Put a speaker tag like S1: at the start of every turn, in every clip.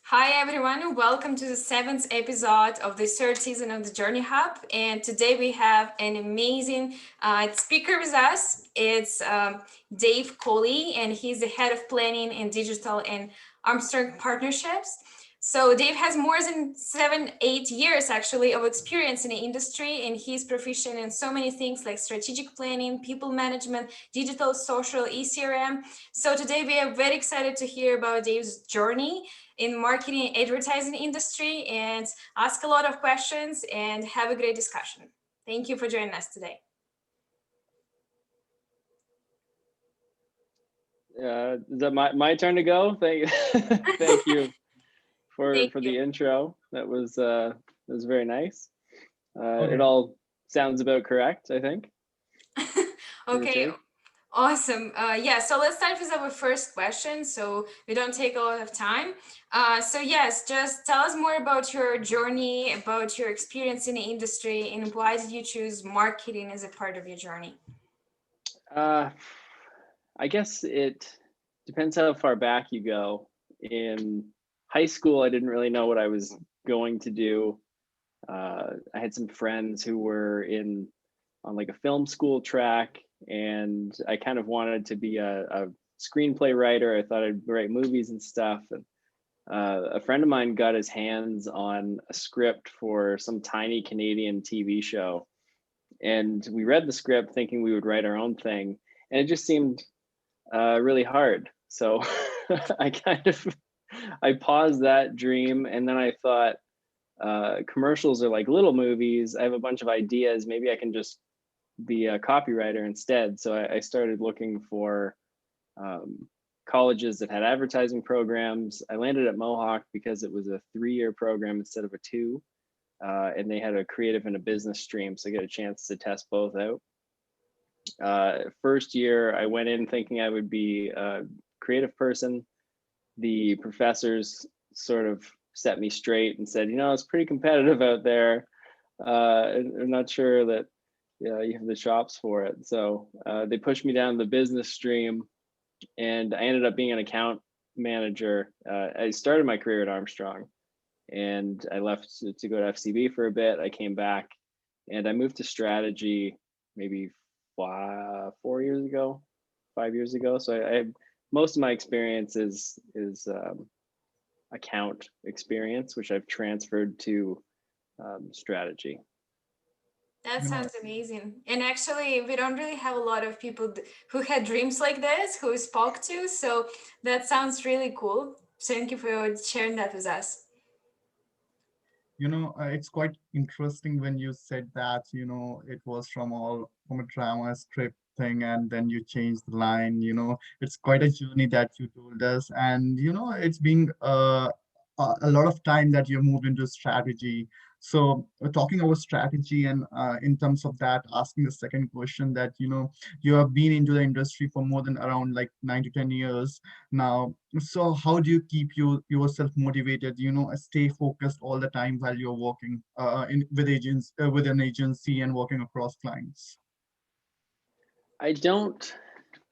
S1: Hi everyone, welcome to the seventh episode of the third season of the Journey Hub. And today we have an amazing speaker with us. It's Dave Collie, and he's the head of planning and digital and Armstrong partnerships. So Dave has more than 7, 8 years actually of experience in the industry, and he's proficient in so many things like strategic planning, people management, digital, social, ECRM. So today we are very excited to hear about Dave's journey in marketing and advertising industry and ask a lot of questions and have a great discussion. Thank you for joining us today.
S2: Is that my turn to go? Thank you for
S1: Thank
S2: for
S1: you.
S2: the intro. That was very nice. It
S3: Okay.
S2: all sounds about correct, I think. Give or
S1: Okay,
S2: take.
S1: awesome. Yeah, so let's start with our first question so we don't take a lot of time. So, yes, just tell us more about your journey, about your experience in the industry, and why did you choose marketing as a part of your journey?
S2: Uh, I guess it depends how far back you go. In high school, I didn't really know what I was going to do. I had some friends who were in on like a film school track, and I kind of wanted to be a screenplay writer. I thought I'd write movies and stuff. And a friend of mine got his hands on a script for some tiny Canadian TV show, and we read the script thinking we would write our own thing, and it just seemed really hard. So I kind of I paused that dream, and then I thought commercials are like little movies. I have a bunch of ideas. Maybe I can just be a copywriter instead. So I started looking for um, colleges that had advertising programs. I landed at Mohawk because it was a 3-year program instead of a two, and they had a creative and a business stream, so I get a chance to test both out. First year, I went in thinking I would be a creative person. The professors sort of set me straight and said, it's pretty competitive out there. I'm not sure that you have the chops for it. So they pushed me down the business stream, and I ended up being an account manager. I started my career at Armstrong, and I left to go to FCB for a bit. I came back, and I moved to strategy maybe 4 years ago, 5 years ago. So I most of my experience is account experience, which I've transferred to strategy.
S1: That
S3: You know,
S1: sounds amazing. And actually, we don't really have a lot of people who had dreams like this, who we spoke to. So that sounds really cool. Thank you for sharing that with us.
S3: it's quite interesting when you said that, it was from a drama script thing, and then you changed the line. It's quite a journey that you told us. And, it's been a lot of time that you moved into strategy. So talking about strategy and in terms of that, asking the second question that, you have been into the industry for more than around like 9 to 10 years now. So how do you keep yourself motivated, stay focused all the time while you're working with an agency and working across clients?
S2: I don't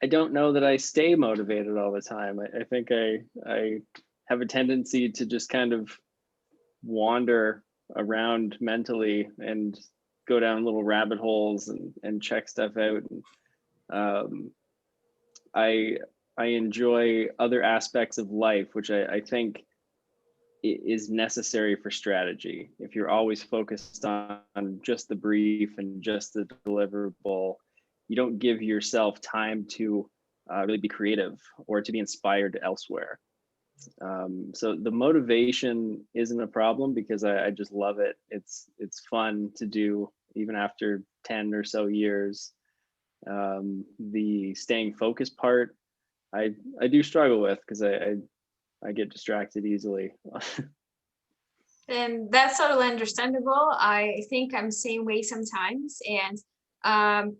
S2: I don't know that I stay motivated all the time. I think I have a tendency to just kind of wander around mentally and go down little rabbit holes and check stuff out. And, um, I I enjoy other aspects of life, which I think is necessary for strategy. If you're always focused on just the brief and just the deliverable, you don't give yourself time to really be creative or to be inspired elsewhere. So the motivation isn't a problem because I just love it. It's fun to do even after 10 or so years. The staying focused part, I do struggle with because I get distracted easily.
S1: And that's totally understandable. I think I'm the same way sometimes. And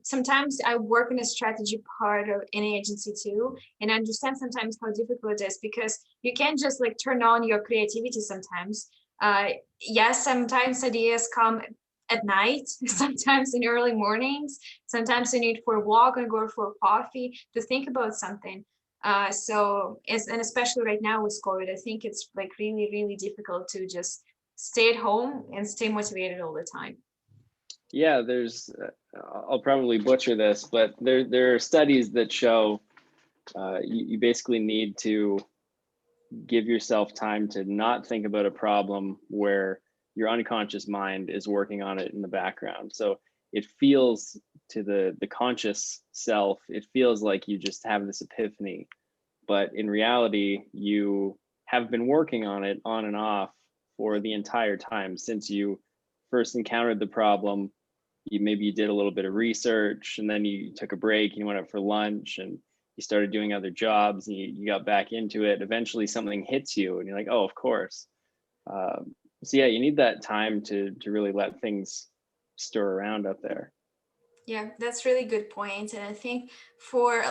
S1: sometimes I work in a strategy part of an agency too. And I understand sometimes how difficult it is because you can't just like turn on your creativity sometimes. Uh, yes, sometimes ideas come at night, sometimes in early mornings, sometimes you need for a walk and go for a coffee to think about something. And especially right now with COVID, I think it's like really, really difficult to just stay at home and stay motivated all the time.
S2: Yeah, I'll probably butcher this, but there are studies that show you basically need to give yourself time to not think about a problem where your unconscious mind is working on it in the background. So it feels to the conscious self, it feels like you just have this epiphany, but in reality, you have been working on it on and off for the entire time since you first encountered the problem. Maybe you did a little bit of research, and then you took a break, you went out for lunch, and you started doing other jobs, and you got back into it. Eventually something hits you and you're like, oh, of course. So yeah, you need that time to really let things stir around up there.
S1: Yeah, that's really good point. And I think for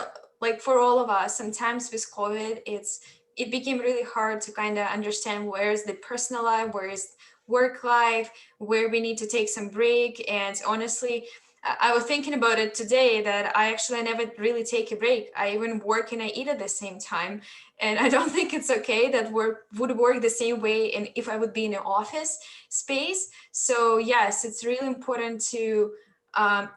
S1: for all of us, sometimes with COVID, it became really hard to kind of understand where is the personal life, where is work life, where we need to take some break. And honestly, I was thinking about it today that I never really take a break. I even work and I eat at the same time. And I don't think it's okay that work would work the same way and if I would be in an office space. So yes, it's really important to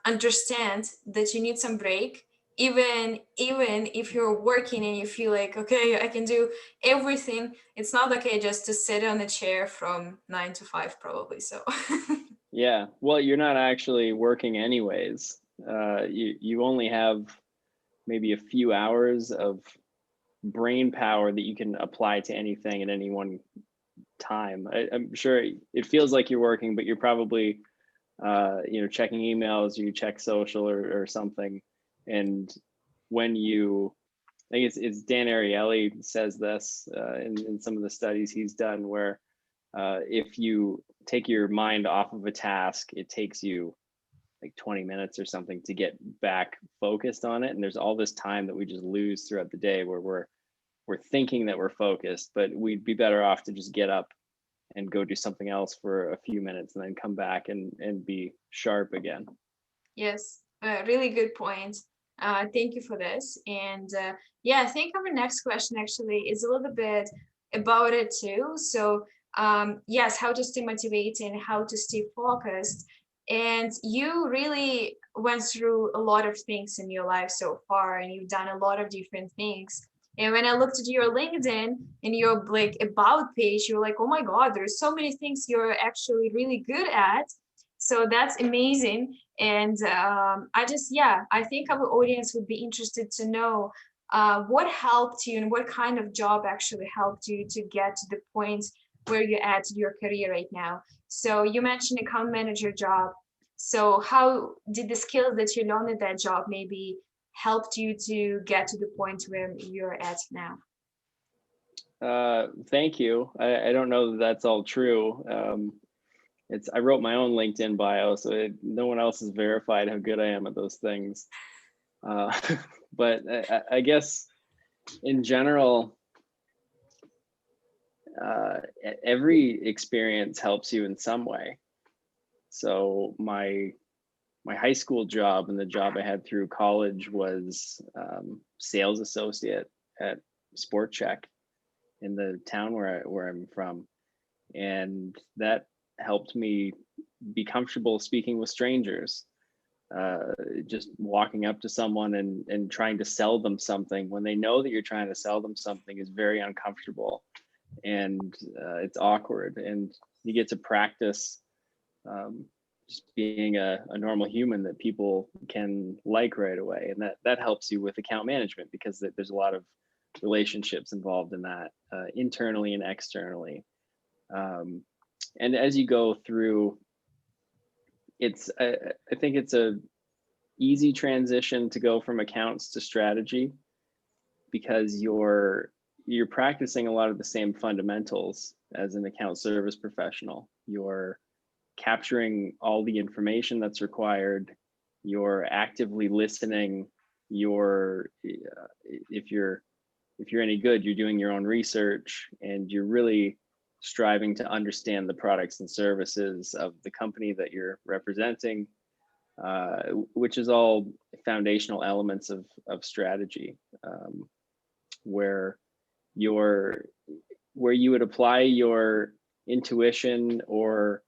S1: understand that you need some break, even if you're working and you feel like, okay, I can do everything. It's not okay just to sit on a chair from 9 to 5 probably. So
S2: Yeah, well, you're not actually working anyways. You only have maybe a few hours of brain power that you can apply to anything at any one time. I'm sure it feels like you're working, but you're probably checking emails, you check social or something. And when I think it's Dan Ariely says this in some of the studies he's done, where if you take your mind off of a task, it takes you like 20 minutes or something to get back focused on it. And there's all this time that we just lose throughout the day where we're thinking that we're focused, but we'd be better off to just get up and go do something else for a few minutes and then come back and be sharp again.
S1: yes, really good point. Thank you for this. And yeah, I think our next question actually is a little bit about it too. So yes, how to stay motivated and how to stay focused. And you really went through a lot of things in your life so far, and you've done a lot of different things. And when I looked at your LinkedIn and your like about page, you're like, oh my God, there's so many things you're actually really good at. So that's amazing. And yeah, I think our audience would be interested to know what helped you and what kind of job actually helped you to get to the point where you're at in your career right now. So you mentioned account manager job. So how did the skills that you learned at that job maybe helped you to get to the point where you're at now?
S2: Thank you. I don't know that that's all true. I wrote my own LinkedIn bio, so no one else has verified how good I am at those things. Uh, but I guess in general, every experience helps you in some way. So my high school job and the job I had through college was sales associate at Sport Check in the town where I'm from, and that helped me be comfortable speaking with strangers. Just walking up to someone and trying to sell them something when they know that you're trying to sell them something is very uncomfortable, and it's awkward, and you get to practice just being a normal human that people can like right away, and that helps you with account management because there's a lot of relationships involved in that, internally and externally. um, and as you go through, I think it's a easy transition to go from accounts to strategy because you're practicing a lot of the same fundamentals as an account service professional. You're capturing all the information that's required. You're actively listening. If you're any good, you're doing your own research, and you're really striving to understand the products and services of the company that you're representing, which is all foundational elements of strategy. where your where you would apply your intuition or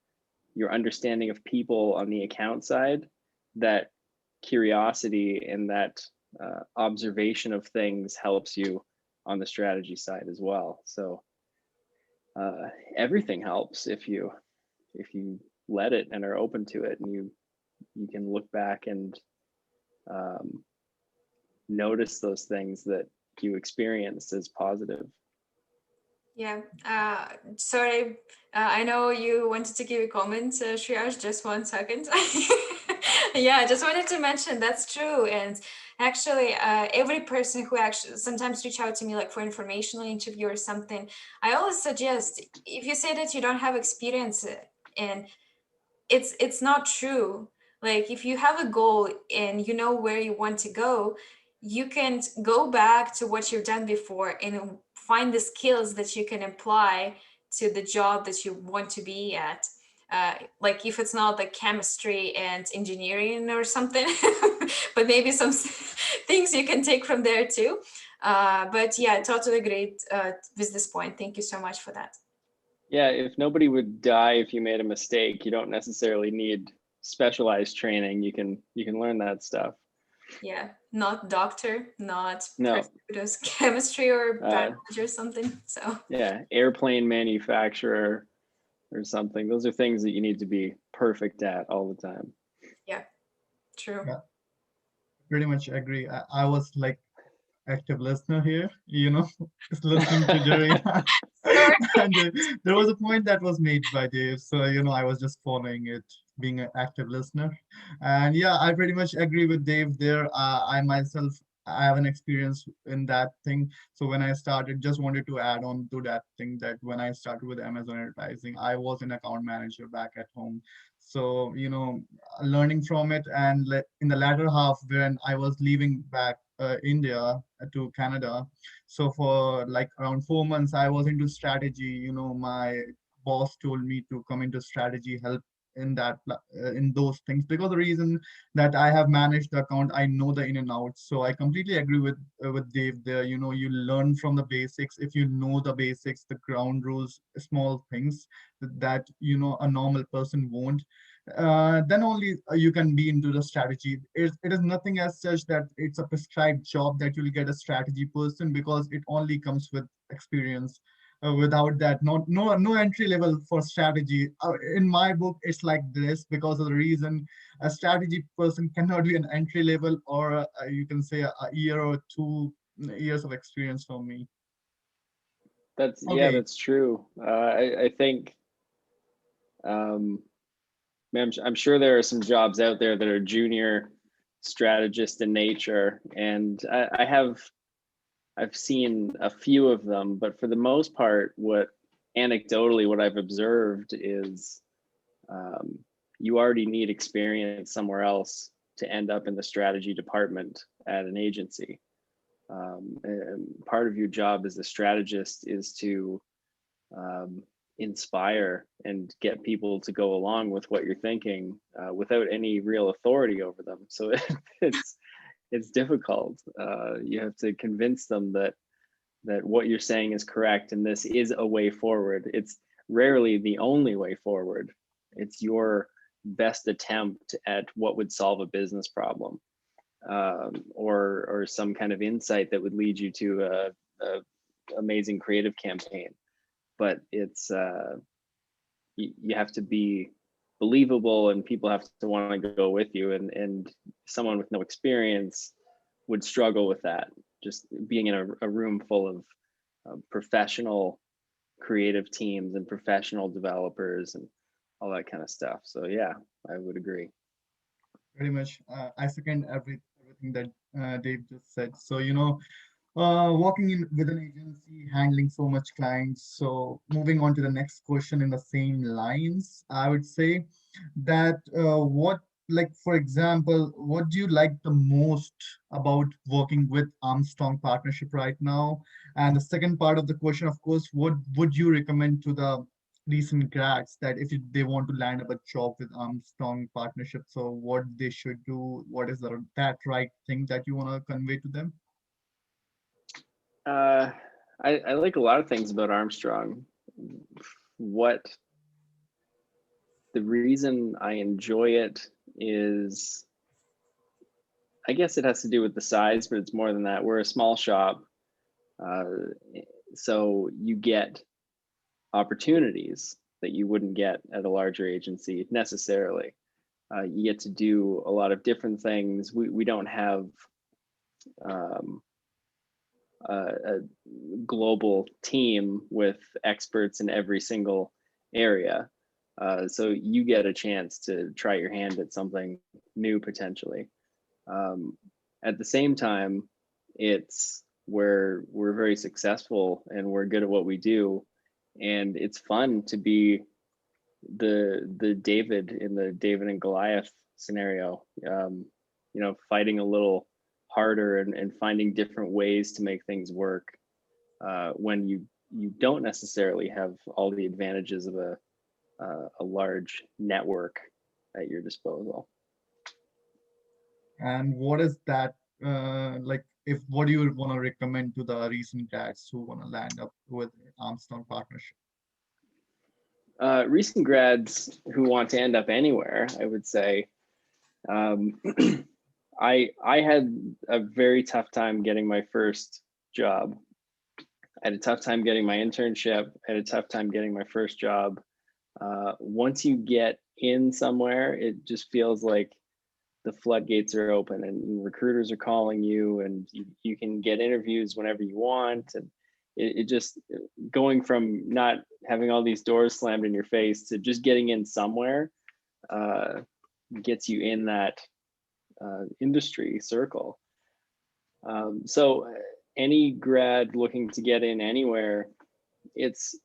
S2: your understanding of people on the account side, that curiosity and that observation of things helps you on the strategy side as well. So everything helps if you let it and are open to it, and you can look back and um, notice those things that you experienced as positive.
S1: Yeah. Sorry. I know you wanted to give a comment, Shriyas. Just 1 second. Yeah, I just wanted to mention that's true. And actually, every person who actually sometimes reach out to me like for informational interview or something, I always suggest if you say that you don't have experience and it's not true. Like if you have a goal and you know where you want to go, you can go back to what you've done before and find the skills that you can apply to the job that you want to be at. Like if it's not like chemistry and engineering or something, but maybe some things you can take from there too. But yeah, I totally agree with this point. Thank you so much for that.
S2: Yeah, if nobody would die if you made a mistake, you don't necessarily need specialized training. You can learn that stuff.
S1: Yeah, not doctor, not person
S2: No,
S1: who does chemistry or
S2: uh,
S1: biology or something. So
S2: yeah, airplane manufacturer or something. Those are things that you need to be perfect at all the time.
S1: yeah, true.
S3: Yeah, pretty much agree. I was like active listener here, just listening to Jerry.
S1: Sorry.
S3: And there was a point that was made by Dave, so I was just following it, being an active listener. And yeah, I pretty much agree with Dave there. I myself, I have an experience in that thing. So when I started, just wanted to add on to that thing, that when I started with Amazon advertising, I was an account manager back at home. So learning from it, and in the latter half when I was leaving back India to Canada. So for like around 4 months, I was into strategy. My boss told me to come into strategy, help in in those things, because the reason that I have managed the account, I know the in and outs. So I completely agree with Dave there. You learn from the basics. If you know the basics, the ground rules, small things that a normal person won't, then only you can be into the strategy. It is nothing as such that it's a prescribed job that you'll get a strategy person, because it only comes with experience. Without that, no entry level for strategy. In my book, it's like this, because of the reason a strategy person cannot be an entry level, or you can say a year or 2 years of experience from me.
S2: That's yeah,
S3: Okay.
S2: that's true. I think um, I'm sure there are some jobs out there that are junior strategist in nature, and I've seen a few of them, but for the most part, what anecdotally what I've observed is um, you already need experience somewhere else to end up in the strategy department at an agency. And part of your job as a strategist is to um, inspire and get people to go along with what you're thinking without any real authority over them. So it's it's difficult. You have to convince them that what you're saying is correct and this is a way forward. It's rarely the only way forward. It's your best attempt at what would solve a business problem, or some kind of insight that would lead you to a amazing creative campaign. But it's you have to be believable, and people have to want to go with you. And someone with no experience would struggle with that. Just being in a room full of professional creative teams and professional developers and all that kind of stuff. So yeah, I would agree.
S3: Very much. I second everything that Dave just said. So, working in with an agency, handling so much clients. So, moving on to the next question in the same lines, I would say that like, for example, what do you like the most about working with Armstrong Partnership right now? And the second part of the question, of course, what would you recommend to the recent grads, that if they want to land up a job with Armstrong Partnership, so what they should do, what is that right thing that you want to convey to them?
S2: Uh, I like a lot of things about Armstrong. What the reason I enjoy it is, I guess it has to do with the size, but it's more than that. We're a small shop, uh, so you get opportunities that you wouldn't get at a larger agency necessarily. You get to do a lot of different things. We don't have um, a global team with experts in every single area. So you get a chance to try your hand at something new potentially. Um, at the same time, it's where we're very successful and we're good at what we do, and it's fun to be the David in the David and Goliath scenario. You know, fighting a little harder and finding different ways to make things work when you don't necessarily have all the advantages of a large network at your disposal.
S3: And what is that like? If what do you want to recommend to the recent grads who want to land up with Armstrong partnership?
S2: Recent grads who want to end up anywhere, I would say, um, I had a very tough time getting my first job. I had a tough time getting my internship. I had a tough time getting my first job. Once you get in somewhere, it just feels like the floodgates are open and recruiters are calling you, and you can get interviews whenever you want. And it just going from not having all these doors slammed in your face to just getting in somewhere uh, gets you in that industry circle. So any grad looking to get in anywhere, it's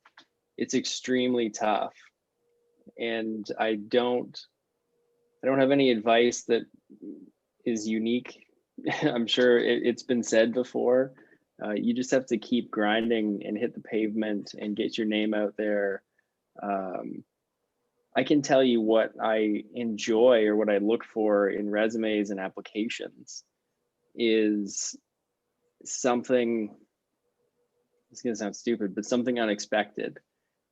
S2: extremely tough, and I don't have any advice that is unique. I'm sure it's been said before. You just have to keep grinding and hit the pavement and get your name out there. Um, I can tell you what I enjoy or what I look for in resumes and applications is something, it's going to sound stupid, but something unexpected.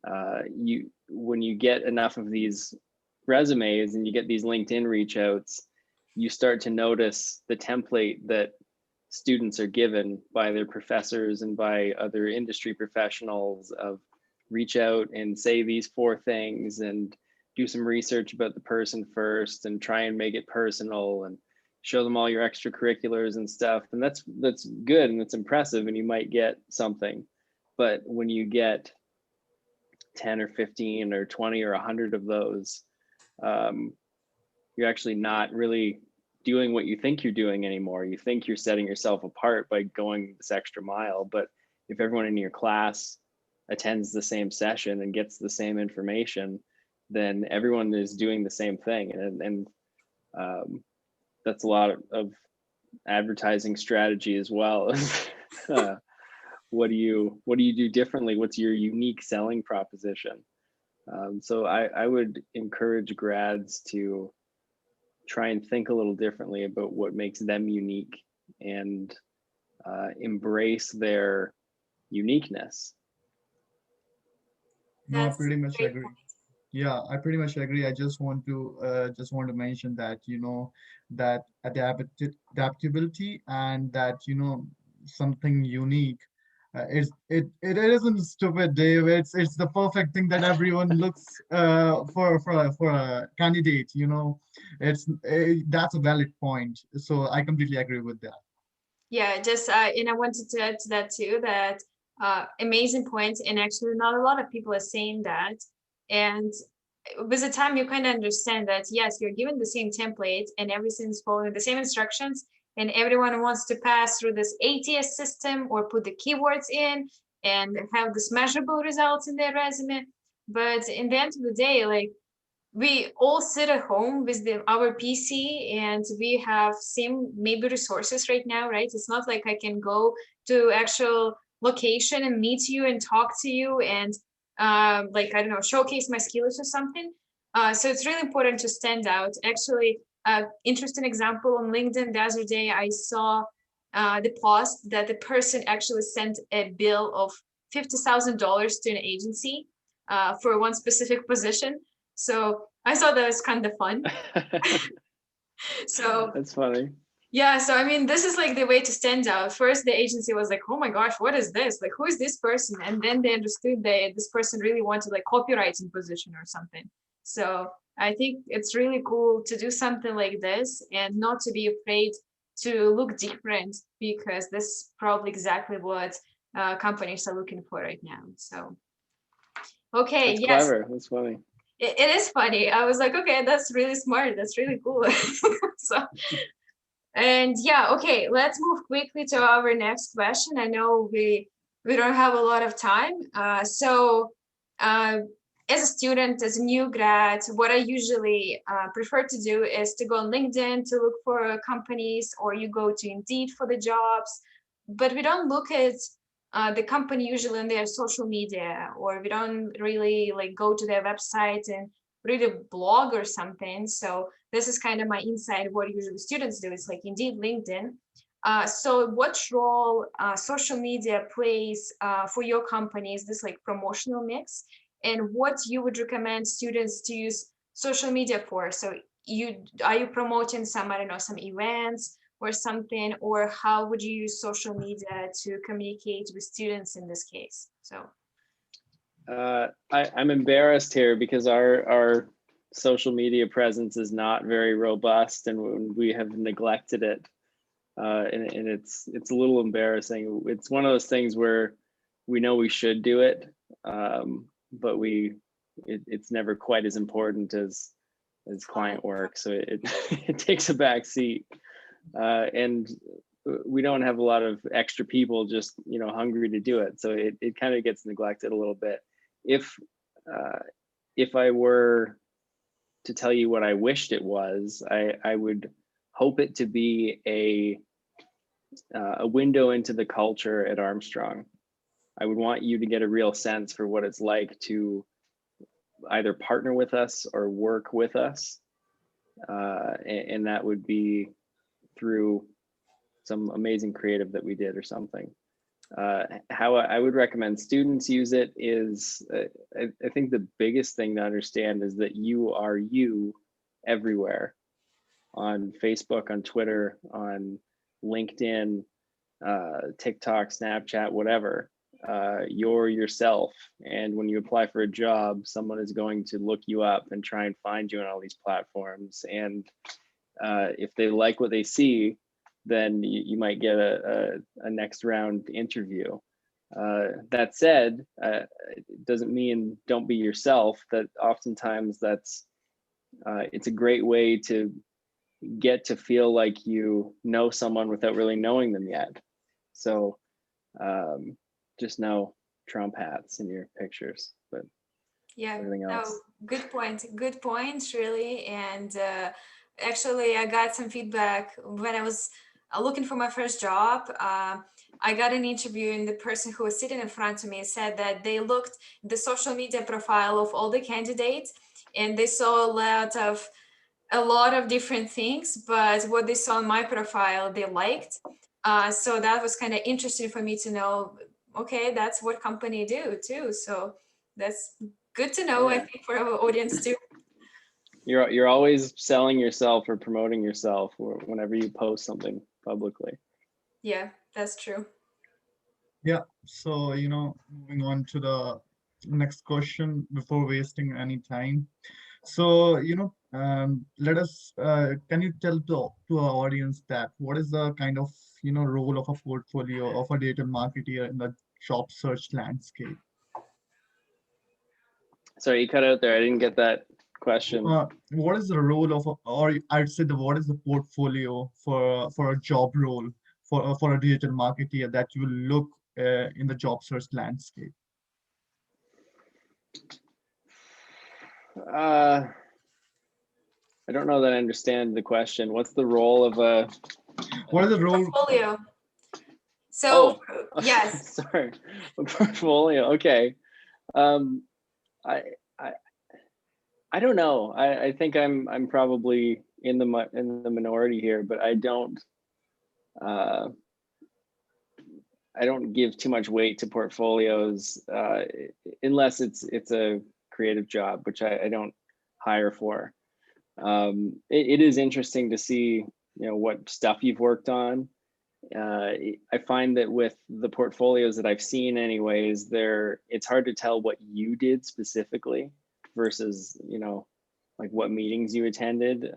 S2: When you get enough of these resumes and you get these LinkedIn reach outs, you start to notice the template that students are given by their professors and by other industry professionals of reach out and say these four things and do some research about the person first and try and make it personal and show them all your extracurriculars and stuff. And that's good and it's impressive and you might get something. But when you get 10 or 15 or 20 or 100 of those, you're actually not really doing what you think you're doing anymore. You think you're setting yourself apart by going this extra mile, but if everyone in your class attends the same session and gets the same information, then everyone is doing the same thing. And that's a lot of advertising strategy as well. What do you do differently? What's your unique selling proposition? So I would encourage grads to try and think a little differently about what makes them unique and embrace their uniqueness.
S3: No, I
S1: That's
S3: pretty much
S1: great.
S3: agree. Yeah, I pretty much agree. I just want to mention that, that adaptability and that, something unique. It isn't stupid, Dave. It's the perfect thing that everyone looks for a candidate. That's a valid point. So I completely agree with that.
S1: Yeah, just and I wanted to add to that too, that amazing point. And actually, not a lot of people are saying that. And with the time, you kind of understand that yes, you're given the same template and everything's following the same instructions, and everyone wants to pass through this ATS system or put the keywords in and have this measurable results in their resume. But in the end of the day, like we all sit at home with our PC and we have same maybe resources right now, right? It's not like I can go to actual location and meet you and talk to you and like, I don't know, showcase my skills or something. So it's really important to stand out. Actually, interesting example on LinkedIn the other day, I saw the post that the person actually sent a bill of $50,000 to an agency for one specific position. So I thought that was kind of fun. So
S2: That's funny.
S1: yeah, so I mean, this is like the way to stand out. First, the agency was like, "Oh my gosh, what is this? Like, who is this person?" And then they understood that this person really wanted like copywriting position or something. So I think it's really cool to do something like this and not to be afraid to look different, because this is probably exactly what companies are looking for right now. So okay,
S2: That's
S1: yes,
S2: clever. That's funny.
S1: it is funny. I was like, okay, that's really smart. That's really cool. So and yeah, okay, let's move quickly to our next question. I know we don't have a lot of time. Uh, as a student, as a new grad, what I usually prefer to do is to go on LinkedIn to look for companies, or you go to Indeed for the jobs. But we don't look at the company usually on their social media, or we don't really like go to their website and read a blog or something. So this is kind of my insight. What usually students do is like Indeed, LinkedIn. So what role social media plays for your company? Is this like promotional mix? And what you would recommend students to use social media for? So you are you promoting some, I don't know, some events or something, or how would you use social media to communicate with students in this case? So
S2: I'm embarrassed here because our social media presence is not very robust, and we have neglected it, and it's a little embarrassing. It's one of those things where we know we should do it, but it's never quite as important as client work, so it it takes a back seat, and we don't have a lot of extra people just hungry to do it, so it kind of gets neglected a little bit. If uh, if I were to tell you what I wished it was, I would hope it to be a window into the culture at Armstrong. I would want you to get a real sense for what it's like to either partner with us or work with us, and that would be through some amazing creative that we did or something. How I would recommend students use it is, I think the biggest thing to understand is that you are you everywhere, on Facebook, on Twitter, on LinkedIn, TikTok, Snapchat, whatever. You're yourself. And when you apply for a job, someone is going to look you up and try and find you on all these platforms. And if they like what they see, then you might get a next round interview. That said, it doesn't mean don't be yourself. That oftentimes it's a great way to get to feel like you know someone without really knowing them yet. So just no Trump hats in your pictures, but
S1: yeah,
S2: everything
S1: no,
S2: else.
S1: good point. Good point, really. And actually, I got some feedback when I was looking for my first job. I got an interview, and the person who was sitting in front of me said that they looked the social media profile of all the candidates, and they saw a lot of different things, but what they saw in my profile, they liked. So that was kind of interesting for me to know. Okay, that's what company do too. So that's good to know, I
S2: Yeah,
S1: think, for our audience too.
S2: you're always selling yourself or promoting yourself whenever you post something publicly.
S1: Yeah, that's true.
S3: Yeah, so moving on to the next question before wasting any time. So, let us, can you tell to our audience that what is the kind of, role of a portfolio of a digital marketer in the job search landscape?
S2: Sorry, you cut out there. I didn't get that question.
S3: What is the role of, or I'd say what is the portfolio for a job role for a digital marketer that you will look in the job search landscape?
S2: Uh, I don't know that I understand the question. What's the role of a?
S3: What is the role?
S1: Portfolio. So
S2: Oh,
S1: yes,
S2: sorry, a portfolio. Okay. Um, I, I I don't know. I think I'm probably in the minority here, but I don't. Uh, I don't give too much weight to portfolios unless it's a creative job, which I don't hire for. It is interesting to see, what stuff you've worked on. I find that with the portfolios that I've seen anyways, it's hard to tell what you did specifically versus, like what meetings you attended.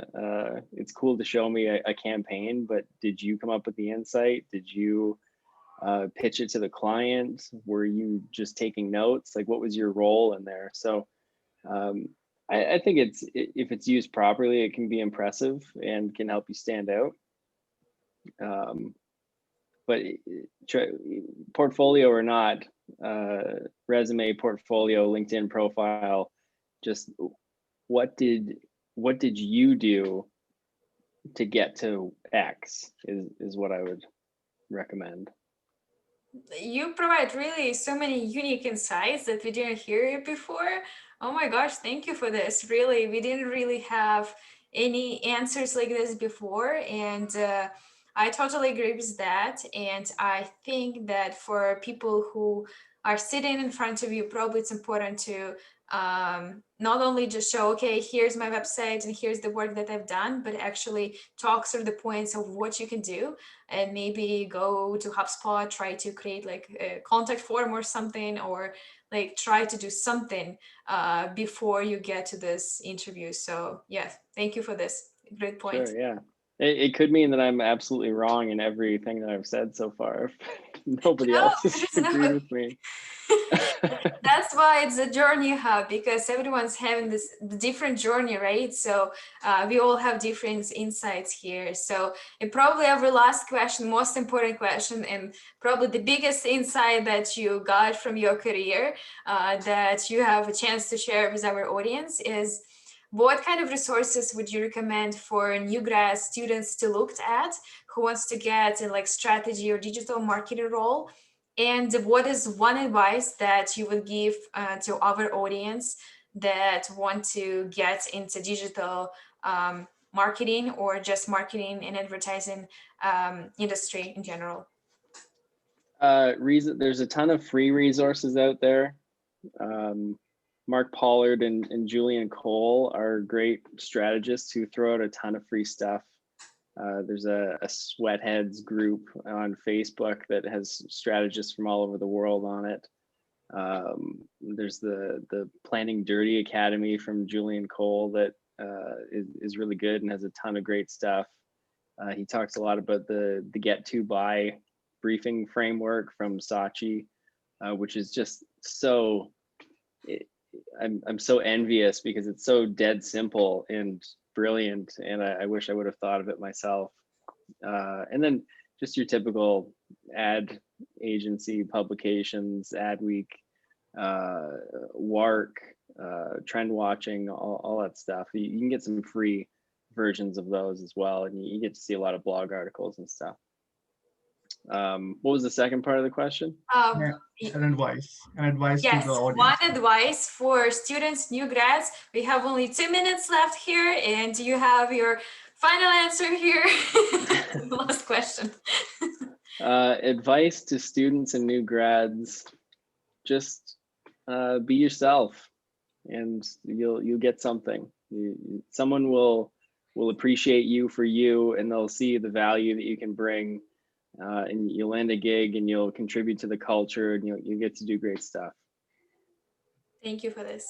S2: It's cool to show me a campaign, but did you come up with the insight? Did you pitch it to the client? Were you just taking notes? Like, what was your role in there? So um, I think if it's used properly, it can be impressive and can help you stand out. But portfolio or not, resume, portfolio, LinkedIn profile, just what did you do to get to X is what I would recommend.
S1: You provide really so many unique insights that we didn't hear before. Oh my gosh, thank you for this. Really, we didn't really have any answers like this before. And I totally agree with that. And I think that for people who are sitting in front of you, probably it's important to not only just show, okay, here's my website and here's the work that I've done, but actually talk through the points of what you can do, and maybe go to HubSpot, try to create like a contact form or something, or like try to do something before you get to this interview. So yeah, thank you for this. Great point.
S2: Sure, yeah. It could mean that I'm absolutely wrong in everything that I've said so far. Nobody
S1: No,
S2: else has
S1: there's
S2: agreed
S1: no.
S2: with me.
S1: That's why it's a journey hub, because everyone's having this different journey, right? So we all have different insights here. So and probably our last question, most important question, and probably the biggest insight that you got from your career that you have a chance to share with our audience is, what kind of resources would you recommend for new grad students to look at who wants to get in like strategy or digital marketing role? And what is one advice that you would give to our audience that want to get into digital marketing, or just marketing and advertising industry in general?
S2: There's a ton of free resources out there. Mark Pollard and Julian Cole are great strategists who throw out a ton of free stuff. There's a Sweatheads group on Facebook that has strategists from all over the world on it. There's the Planning Dirty Academy from Julian Cole that is really good and has a ton of great stuff. He talks a lot about the get to buy briefing framework from Saatchi, which is just so. I'm so envious because it's so dead simple and brilliant, and I wish I would have thought of it myself. And then just your typical ad agency publications, Adweek, Wark, trend watching, all that stuff. You can get some free versions of those as well, and you get to see a lot of blog articles and stuff. What was the second part of the question?
S3: Yeah, an advice to the
S1: Yes, one
S3: audience.
S1: advice for students, new grads. We have only 2 minutes left here, and you have your final answer here. The last question.
S2: Advice to students and new grads: just be yourself, and you'll get something. Someone will appreciate you for you, and they'll see the value that you can bring, and you'll land a gig, and you'll contribute to the culture, and you get to do great stuff.
S1: Thank you for this.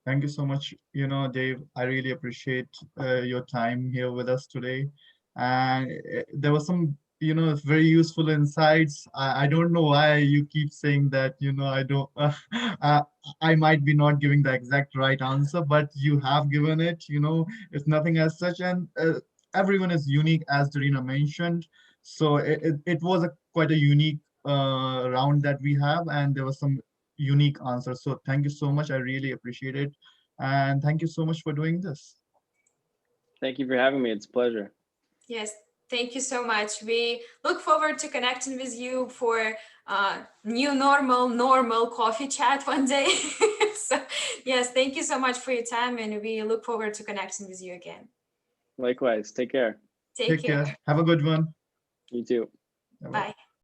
S3: Thank you so much, Dave. I really appreciate your time here with us today. And there was some, very useful insights. I don't know why you keep saying that, I don't, I might be not giving the exact right answer, but you have given it, it's nothing as such. And everyone is unique, as Darina mentioned. So it was quite a unique round that we have, and there was some unique answer. So thank you so much. I really appreciate it. And thank you so much for doing this.
S2: Thank you for having me. It's a pleasure.
S1: Yes, thank you so much. We look forward to connecting with you for new normal coffee chat one day. So yes, thank you so much for your time, and we look forward to connecting with you again.
S2: Likewise. Take care.
S1: Take
S3: Take
S1: care.
S3: care. Have a good one.
S2: You too.
S3: Bye-bye.
S1: Bye.